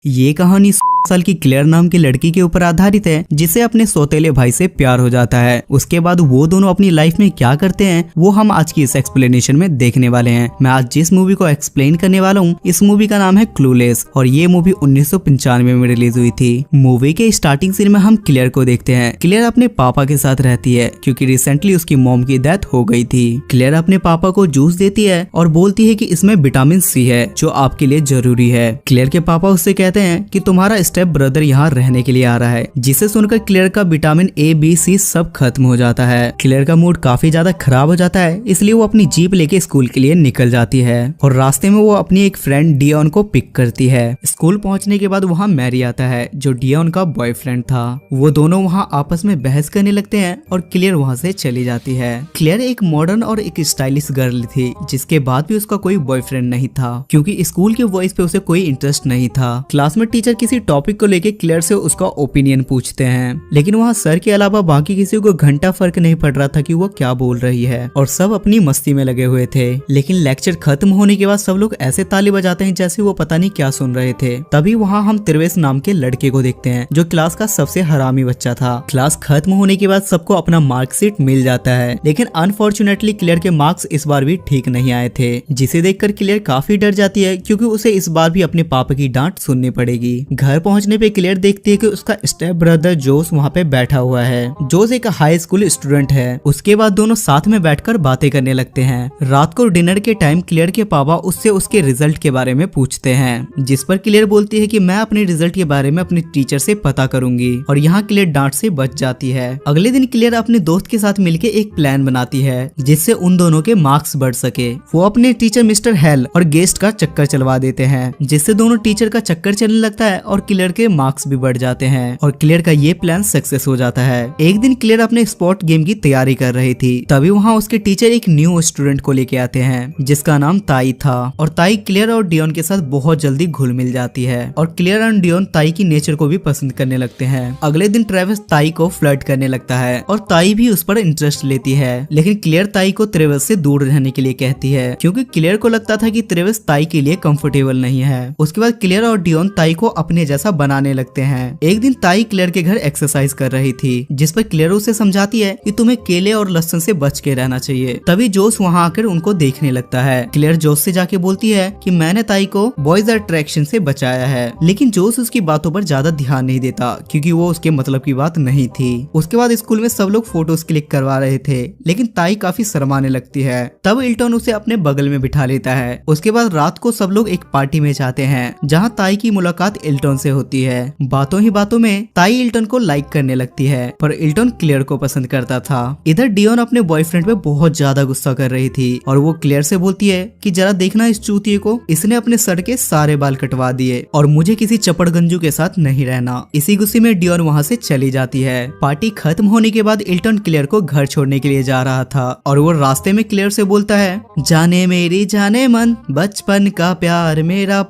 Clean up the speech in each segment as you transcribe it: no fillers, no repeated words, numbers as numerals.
ये कहानी 16 साल की क्लेयर नाम की लड़की के ऊपर आधारित है जिसे अपने सौतेले भाई से प्यार हो जाता है। उसके बाद वो दोनों अपनी लाइफ में क्या करते हैं वो हम आज की इस एक्सप्लेनेशन में देखने वाले हैं। मैं आज जिस मूवी को एक्सप्लेन करने वाला हूँ इस मूवी का नाम है क्लूलेस और ये मूवी 1995 में रिलीज हुई थी। मूवी के स्टार्टिंग सीन में हम क्लेयर को देखते हैं। क्लेयर अपने पापा के साथ रहती है क्योंकि रिसेंटली उसकी मॉम की डेथ हो गई थी। क्लेयर अपने पापा को जूस देती है और बोलती है कि इसमें विटामिन सी है जो आपके लिए जरूरी है। क्लेयर के पापा उससे कहते हैं कि तुम्हारा स्टेप ब्रदर यहाँ रहने के लिए आ रहा है, जिसे सुनकर क्लेयर का विटामिन ए बी सी सब खत्म हो जाता है। क्लेयर का मूड काफी ज्यादा खराब हो जाता है, इसलिए वो अपनी जीप लेके स्कूल के लिए निकल जाती है और रास्ते में वो अपनी एक फ्रेंड डियोन को पिक करती है। स्कूल पहुंचने के बाद वहाँ मैरी आता है जो डियोन का बॉयफ्रेंड था। वो दोनों वहाँ आपस में बहस करने लगते हैं और क्लेयर वहाँ से चली जाती है। क्लेयर एक मॉडर्न और एक स्टाइलिश गर्ल थी जिसके बाद भी उसका कोई बॉयफ्रेंड नहीं था क्योंकि स्कूल के वॉइस पे उसे कोई इंटरेस्ट नहीं था। क्लास में टीचर किसी टॉपिक को लेके क्लेयर से उसका ओपिनियन पूछते हैं, लेकिन वहाँ सर के अलावा बाकी किसी को घंटा फर्क नहीं पड़ रहा था कि वो क्या बोल रही है और सब अपनी मस्ती में लगे हुए थे। लेकिन लेक्चर खत्म होने के बाद सब लोग ऐसे ताली बजाते हैं जैसे वो पता नहीं क्या सुन रहे थे। तभी वहाँ हम त्रिवेश नाम के लड़के को देखते हैं जो क्लास का सबसे हरामी बच्चा था। क्लास खत्म होने के बाद सबको अपना मार्कशीट मिल जाता है, लेकिन अनफॉर्चुनेटली क्लेयर के मार्क्स इस बार भी ठीक नहीं आए थे, जिसे देखकर क्लेयर काफी डर जाती है क्योंकि उसे इस बार भी अपने पापा की डांट सुननी पड़ेगी। घर पहुंचने पे क्लेयर देखती है कि उसका स्टेप ब्रदर जोस वहाँ पे बैठा हुआ है। जोस एक हाई स्कूल स्टूडेंट है। उसके बाद दोनों साथ में बैठकर बातें करने लगते हैं। रात को डिनर के टाइम क्लेयर के पापा उससे उसके रिजल्ट के बारे में पूछते हैं, जिस पर क्लेयर बोलती है कि मैं अपने रिजल्ट के बारे में अपने टीचर से पता करूंगी और यहाँ क्लेयर डांट से बच जाती है। अगले दिन क्लेयर अपने दोस्त के साथ मिलकर एक प्लान बनाती है जिससे उन दोनों के मार्क्स बढ़ सके। वो अपने टीचर मिस्टर हेल और गेस्ट का चक्कर चलवा देते हैं जिससे दोनों टीचर का चक्कर चलने लगता है और क्लेयर के मार्क्स भी बढ़ जाते हैं और क्लेयर का ये प्लान सक्सेस हो जाता है। एक दिन क्लेयर अपने स्पोर्ट गेम की तैयारी कर रही थी, तभी वहाँ उसके टीचर एक न्यू स्टूडेंट को लेके आते हैं जिसका नाम ताई था और ताई क्लेयर और डियोन के साथ बहुत जल्दी घुल मिल जाती है और क्लेयर और डियोन ताई की नेचर को भी पसंद करने लगते हैं। अगले दिन ट्रेविस ताई को फ्लर्ट करने लगता है और ताई भी उस पर इंटरेस्ट लेती है, लेकिन क्लेयर ताई को ट्रेविस से दूर रहने के लिए कहती है क्योंकि क्लेयर को लगता था कि ट्रेविस ताई के लिए कंफर्टेबल नहीं है। उसके बाद क्लेयर और डियोन ताई को अपने जैसा बनाने लगते हैं। एक दिन ताई क्लेयर के घर एक्सरसाइज कर रही थी, जिस पर क्लेयर उसे समझाती है कि तुम्हें केले और लहसुन से बच के रहना चाहिए। तभी जोस वहाँ आकर उनको देखने लगता है। क्लेयर जोस से जाके बोलती है कि मैंने ताई को बॉयज अट्रैक्शन से बचाया है, लेकिन जोस उसकी बातों पर ज्यादा ध्यान नहीं देता क्योंकि वो उसके मतलब की बात नहीं थी। उसके बाद स्कूल में सब लोग फोटोज क्लिक करवा रहे थे, लेकिन ताई काफी शर्माने लगती है। तब इल्टन उसे अपने बगल में बिठा लेता है। उसके बाद रात को सब लोग एक पार्टी में जाते हैं जहाँ ताई की मुलाकात इल्टन से होती है। बातों ही बातों में ताई इल्टन को लाइक करने लगती है, पर इल्टन क्लेयर को पसंद करता था। इधर डियोन अपने बॉयफ्रेंड पे बहुत ज्यादा गुस्सा कर रही थी और वो क्लेयर से बोलती है कि जरा देखना इस चूतिए को, इसने अपने सर के सारे बाल कटवा दिए और मुझे किसी चपड़गंजू के साथ नहीं रहना। इसी गुस्से में डियोन वहाँ से चली जाती है। पार्टी खत्म होने के बाद इल्टन क्लेयर को घर छोड़ने के लिए जा रहा था और वो रास्ते में क्लेयर से बोलता है, जाने मेरी जाने मन बचपन का प्यार मेरा।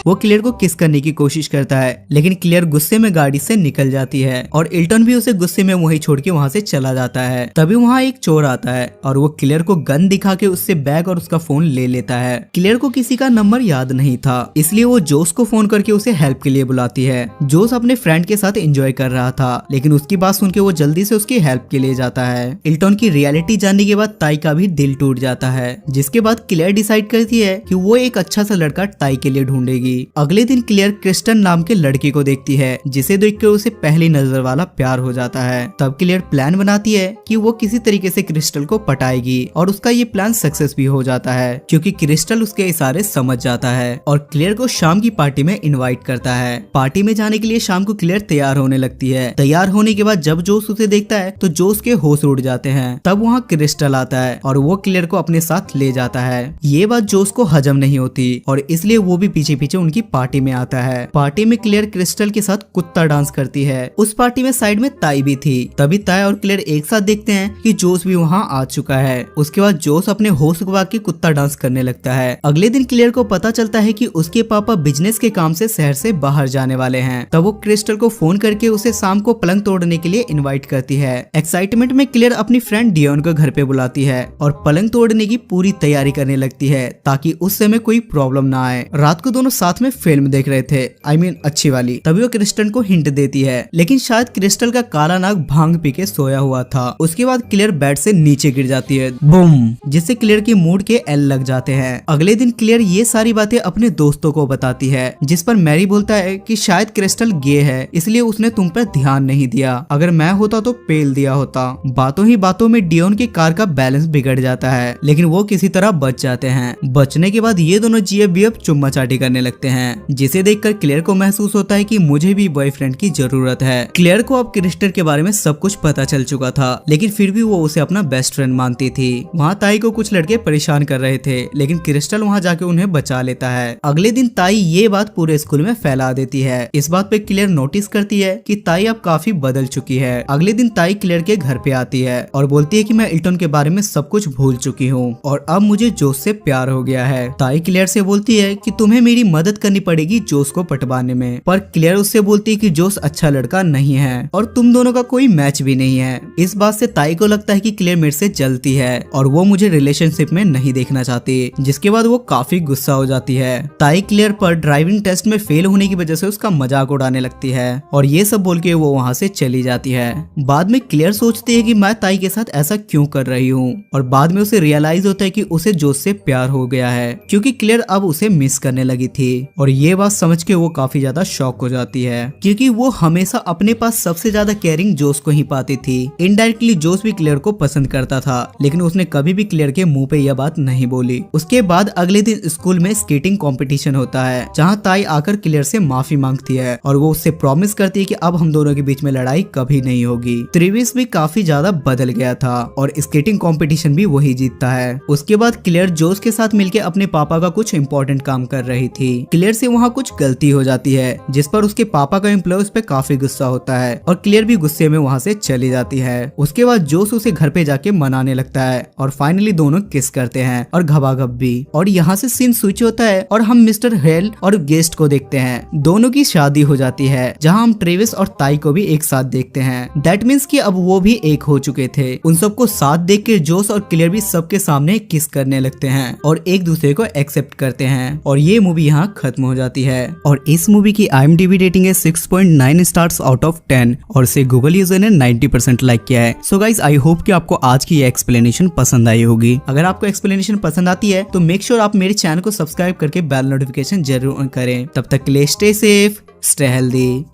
वो क्लेयर को किस करने की कोशिश करता है, लेकिन क्लेयर गुस्से में गाड़ी से निकल जाती है और इल्टन भी उसे गुस्से में वहीं छोड़ के वहाँ से चला जाता है। तभी वहाँ एक चोर आता है और वो क्लेयर को गन दिखा के उससे बैग और उसका फोन ले लेता है। क्लेयर को किसी का नंबर याद नहीं था, इसलिए वो जोस को फोन करके उसे हेल्प के लिए बुलाती है। जोस अपने फ्रेंड के साथ एंजॉय कर रहा था, लेकिन उसकी बात सुन के वो जल्दी से उसकी हेल्प के लिए जाता है। इल्टन की रियलिटी जानने के बाद ताई का भी दिल टूट जाता है, जिसके बाद क्लेयर डिसाइड करती है कि वो एक अच्छा सा लड़का ताई के लिए ढूंढेगी। अगले दिन क्लेयर क्रिस्टन नाम के लड़के को देखती है जिसे देखकर उसे पहली नजर वाला प्यार हो जाता है। तब क्लेयर प्लान बनाती है कि वो किसी तरीके से क्रिस्टल को पटाएगी और उसका ये प्लान सक्सेस भी हो जाता है क्योंकि क्रिस्टल उसके इशारे समझ जाता है और क्लेयर को शाम की पार्टी में इनवाइट करता है। पार्टी में जाने के लिए शाम को क्लेयर तैयार होने लगती है। तैयार होने के बाद जब जोस उसे देखता है तो जोस के होश उड़ जाते हैं। तब वहाँ क्रिस्टल आता है और वो क्लेयर को अपने साथ ले जाता है। ये बात जोस को हजम नहीं होती और इसलिए वो भी पीछे पीछे उनकी पार्टी में आता है। पार्टी में क्लेयर क्रिस्टल के साथ कुत्ता डांस करती है। उस पार्टी में साइड में ताई भी थी। तभी ताई और क्लेयर एक साथ देखते हैं कि जोस भी वहाँ आ चुका है। उसके बाद जोस अपने होश गवा के कुत्ता डांस करने लगता है। अगले दिन क्लेयर को पता चलता है कि उसके पापा बिजनेस के काम से शहर से बाहर जाने वाले हैं। तब वो क्रिस्टल को फोन करके उसे शाम को पलंग तोड़ने के लिए इनवाइट करती है। एक्साइटमेंट में क्लेयर अपनी फ्रेंड डियोन को घर पे बुलाती है और पलंग तोड़ने की पूरी तैयारी करने लगती है ताकि उस समय कोई प्रॉब्लम ना आए। रात को दोनों साथ साथ में फिल्म देख रहे थे, I mean अच्छी वाली। तभी वो क्रिस्टल को हिंट देती है, लेकिन शायद क्रिस्टल का काला नाग भांग पी के सोया हुआ था। उसके बाद क्लियर बेड से नीचे गिर जाती है, बूम, जिससे क्लियर के मूड के एल लग जाते हैं। अगले दिन क्लियर ये सारी बातें अपने दोस्तों को बताती है, जिस पर मैरी बोलता है कि शायद क्रिस्टल गे है, इसलिए उसने तुम पर ध्यान नहीं दिया, अगर मैं होता तो पेल दिया होता। बातों ही बातों में डियोन की कार का बैलेंस बिगड़ जाता है, लेकिन वो किसी तरह बच जाते हैं। बचने के बाद ये दोनों जीएफ चुम्मा चाटी करने लगते हैं, जिसे देखकर क्लियर को महसूस होता है कि मुझे भी बॉयफ्रेंड की जरूरत है। क्लियर को अब क्रिस्टल के बारे में सब कुछ पता चल चुका था, लेकिन फिर भी वो उसे अपना बेस्ट फ्रेंड मानती थी। वहाँ ताई को कुछ लड़के परेशान कर रहे थे, लेकिन क्रिस्टल वहाँ जाके उन्हें बचा लेता है। अगले दिन ताई ये बात पूरे स्कूल में फैला देती है। इस बात पे क्लियर नोटिस करती है कि ताई अब काफी बदल चुकी है। अगले दिन ताई क्लियर के घर पे आती है और बोलती है कि मैं इल्टन के बारे में सब कुछ भूल चुकी हूँ और अब मुझे जोश से प्यार हो गया है। ताई क्लियर से बोलती है कि तुम्हें मेरी मदद करनी पड़ेगी जोश को पटवाने में, पर क्लियर उससे बोलती है कि जोश अच्छा लड़का नहीं है और तुम दोनों का कोई मैच भी नहीं है। इस बात से ताई को लगता है कि क्लियर मेरे से जलती है और वो मुझे रिलेशनशिप में नहीं देखना चाहती, जिसके बाद वो काफी गुस्सा हो जाती है। ताई क्लियर पर ड्राइविंग टेस्ट में फेल होने की वजह से उसका मजाक उड़ाने लगती है और ये सब बोल के वो वहाँ से चली जाती है। बाद में क्लियर सोचती है कि मैं ताई के साथ ऐसा क्यों कर रही हूँ, और बाद में उसे रियलाइज होता है कि उसे जोश से प्यार हो गया है, क्योंकि क्लियर अब उसे मिस करने लगी थी। और ये बात समझ के वो काफी ज्यादा शॉक हो जाती है, क्योंकि वो हमेशा अपने पास सबसे ज्यादा केयरिंग जोश को ही पाती थी। इनडायरेक्टली जोश भी क्लियर को पसंद करता था, लेकिन उसने कभी भी क्लियर के मुंह पे यह बात नहीं बोली। उसके बाद अगले दिन स्कूल में स्केटिंग कंपटीशन होता है, जहाँ ताई आकर क्लियर से माफी मांगती है और वो उससे प्रॉमिस करती है कि अब हम दोनों के बीच में लड़ाई कभी नहीं होगी। त्रिविस भी काफी ज्यादा बदल गया था और स्केटिंग कंपटीशन भी वही जीतता है। उसके बाद क्लियर जोश के साथ मिलकर अपने पापा का कुछ इंपॉर्टेंट काम कर रही थी। क्लियर से वहाँ कुछ गलती हो जाती है, जिस पर उसके पापा का एम्प्लॉय उस पर काफी गुस्सा होता है और क्लियर भी गुस्से में वहाँ से चली जाती है। उसके बाद जोश उसे घर पे जाके मनाने लगता है और फाइनली दोनों किस करते हैं और घबाघब भी। और यहाँ से सीन स्विच होता है और हम मिस्टर हेल और गेस्ट को देखते हैं। दोनों की शादी हो जाती है, जहाँ हम ट्रेविस और ताई को भी एक साथ देखते हैं। दैट मीन्स कि अब वो भी एक हो चुके थे। उन सबको साथ देख के जोश और क्लियर भी सबके सामने किस करने लगते हैं और एक दूसरे को एक्सेप्ट करते हैं और ये मूवी यहाँ खत्म हो जाती है। और इस मूवी की IMDb रेटिंग है 6.9 स्टार्स आउट ऑफ 10 और इसे गूगल यूजर ने 90% लाइक किया है। सो गाइस, आई होप कि आपको आज की ये एक्सप्लेनेशन पसंद आई होगी। अगर आपको एक्सप्लेनेशन पसंद आती है तो मेक श्योर आप मेरे चैनल को सब्सक्राइब करके बेल नोटिफिकेशन जरूर ऑन करें। तब तक के लिए स्टे सेफ, स्टे हेल्दी।